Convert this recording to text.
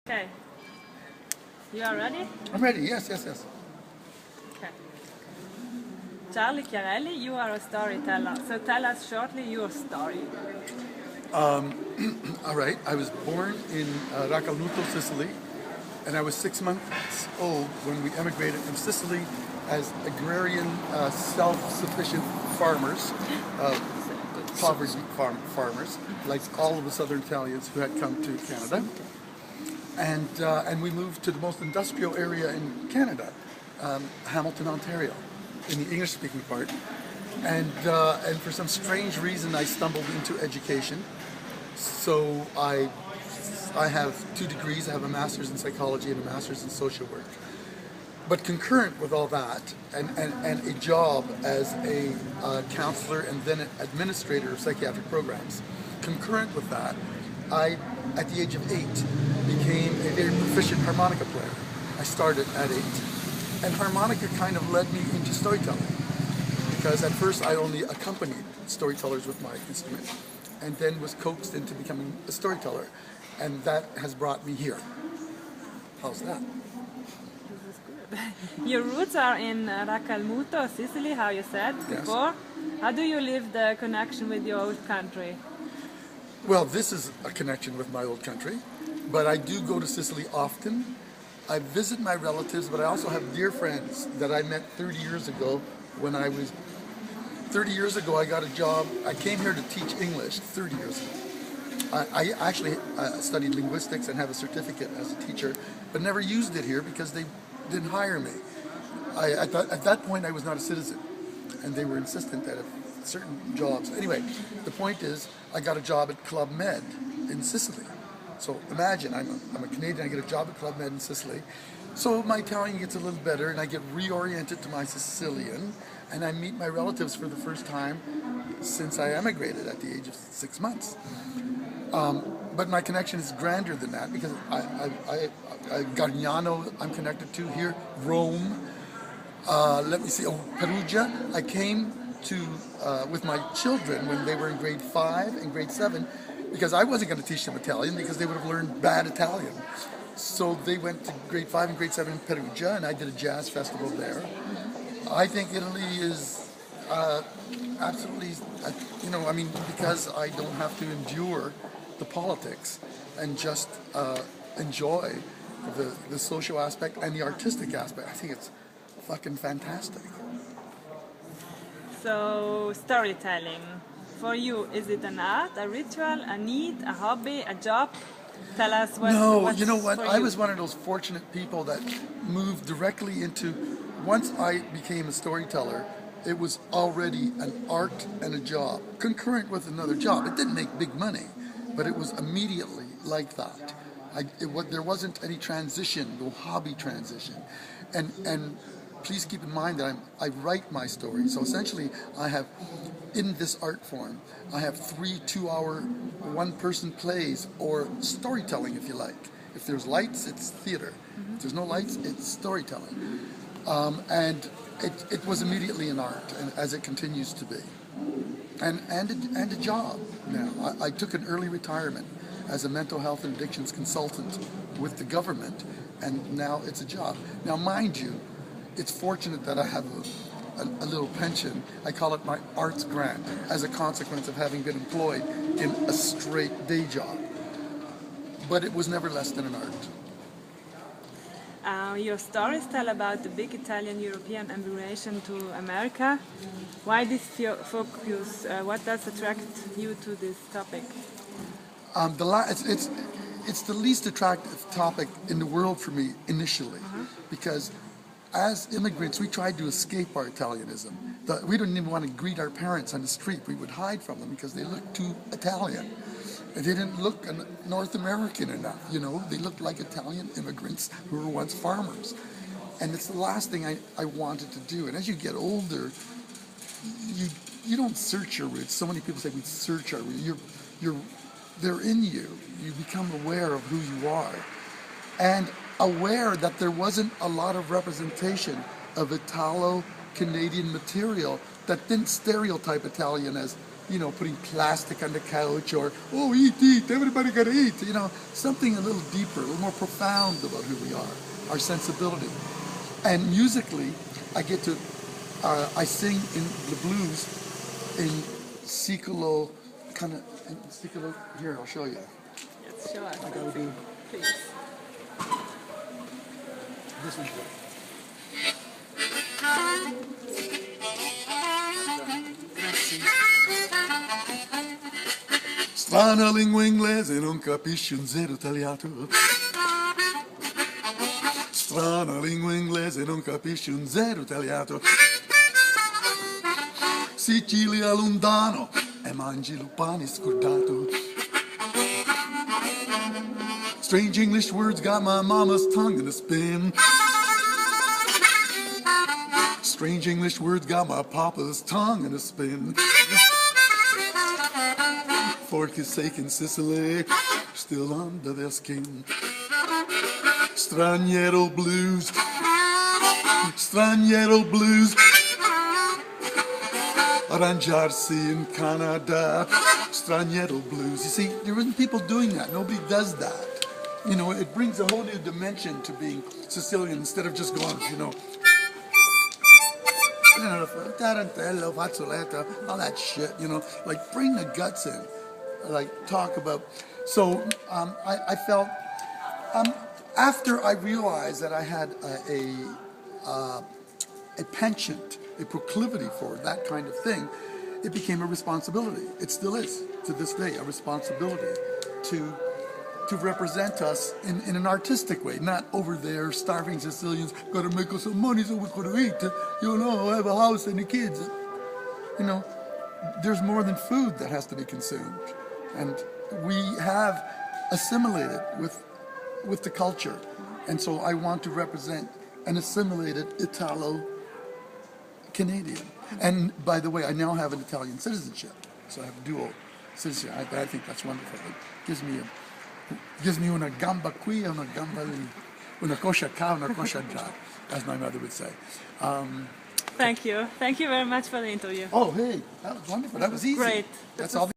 Okay. You are ready? I'm ready, yes. Okay. Charly Chiarelli, you are a storyteller. So tell us shortly your story. All right, I was born in Racalmuto, Sicily, and I was 6 months old when we emigrated from Sicily as agrarian, self-sufficient farmers, poverty farmers, like all of the southern Italians who had come to Canada. And we moved to the most industrial area in Canada, Hamilton, Ontario, in the English-speaking part. And for some strange reason, I stumbled into education. So I have 2 degrees. I have a master's in psychology and a master's in social work. But concurrent with all that, and a job as a counselor and then an administrator of psychiatric programs, concurrent with that, I, at the age of 8, became a very proficient harmonica player. I started at 8. And harmonica kind of led me into storytelling, because at first I only accompanied storytellers with my instrument, and then was coaxed into becoming a storyteller. And that has brought me here. How's that? This is good. Your roots are in Racalmuto, Sicily, how you said before. Yes. How do you live the connection with your old country? Well, this is a connection with my old country, but I do go to Sicily often. I visit my relatives, but I also have dear friends that I met 30 years ago when I was... 30 years ago I got a job. I came here to teach English 30 years ago. I actually studied linguistics and have a certificate as a teacher, but never used it here because they didn't hire me. At that point I was not a citizen, and they were insistent that if certain jobs... Anyway, the point is, I got a job at Club Med in Sicily. So imagine, I'm a Canadian, I get a job at Club Med in Sicily. So my Italian gets a little better, and I get reoriented to my Sicilian, and I meet my relatives for the first time since I emigrated at the age of 6 months. But my connection is grander than that, because Gargnano I'm connected to here, Rome, let me see, Perugia. I came to, with my children when they were in grade 5 and grade 7, because I wasn't going to teach them Italian because they would have learned bad Italian. So they went to grade 5 and grade 7 in Perugia, and I did a jazz festival there. I think Italy is absolutely, because I don't have to endure the politics and just enjoy the social aspect and the artistic aspect. I think it's fucking fantastic. So, storytelling. For you, is it an art, a ritual, a need, a hobby, a job? Tell us what. No, you know what? I was one of those fortunate people that moved directly into. Once I became a storyteller, it was already an art and a job, concurrent with another job. It didn't make big money, but it was immediately like that. There wasn't any transition, no hobby transition. And please keep in mind that I write my stories. So essentially, I have, in this art form, I have 3 2-hour, 1-person plays, or storytelling, if you like. If there's lights, it's theater. If there's no lights, it's storytelling. And it was immediately an art, and as it continues to be. And a job now. I took an early retirement as a mental health and addictions consultant with the government, and now it's a job. Now, mind you, it's fortunate that I have a little pension. I call it my arts grant, as a consequence of having been employed in a straight day job. But it was never less than an art. Your stories tell about the big Italian-European immigration to America. Why this focus? What does attract you to this topic? It's the least attractive topic in the world for me initially, because as immigrants, we tried to escape our Italianism. We didn't even want to greet our parents on the street. We would hide from them because they looked too Italian. They didn't look North American enough, you know. They looked like Italian immigrants who were once farmers. And it's the last thing I wanted to do. And as you get older, you don't search your roots. So many people say we search our roots. They're in you. You become aware of who you are. And aware that there wasn't a lot of representation of Italo-Canadian material that didn't stereotype Italian as putting plastic on the couch, or, oh, eat, everybody gotta eat, something a little deeper, a little more profound about who we are, our sensibility. And musically, I get to, I sing in the blues in Sicolo, here, I'll show you. Yes, show us. I gotta do Please. this one's good. Strana lingua inglese, non capisci un zero tagliato. Strana lingua inglese, non capisci un zero tagliato. Sicilia lontano e mangi il pane scordato. Strange English words got my mama's tongue in a spin. Strange English words got my papa's tongue in a spin. For his sake in Sicily, still under their skin. Straniero blues, straniero blues. Arrangiarsi in Canada, straniero blues. You see, there isn't people doing that. Nobody does that. It brings a whole new dimension to being Sicilian instead of just going, tarantello, fazzoletto, all that shit, like bring the guts in, like talk about. So I felt, after I realized that I had a penchant, a proclivity for that kind of thing, it became a responsibility. It still is, to this day, a responsibility to represent us in an artistic way, not over there starving Sicilians, gotta make us some money so we could eat, have a house and the kids. There's more than food that has to be consumed. And we have assimilated with the culture. And so I want to represent an assimilated Italo-Canadian. And by the way, I now have an Italian citizenship. So I have dual citizenship. I think that's wonderful. It gives me una gamba qui, una gamba lì. Una coscia qua, una coscia già, as my mother would say. Thank you. Thank you very much for the interview. Oh, hey, that was wonderful. That was easy. Great. That's all.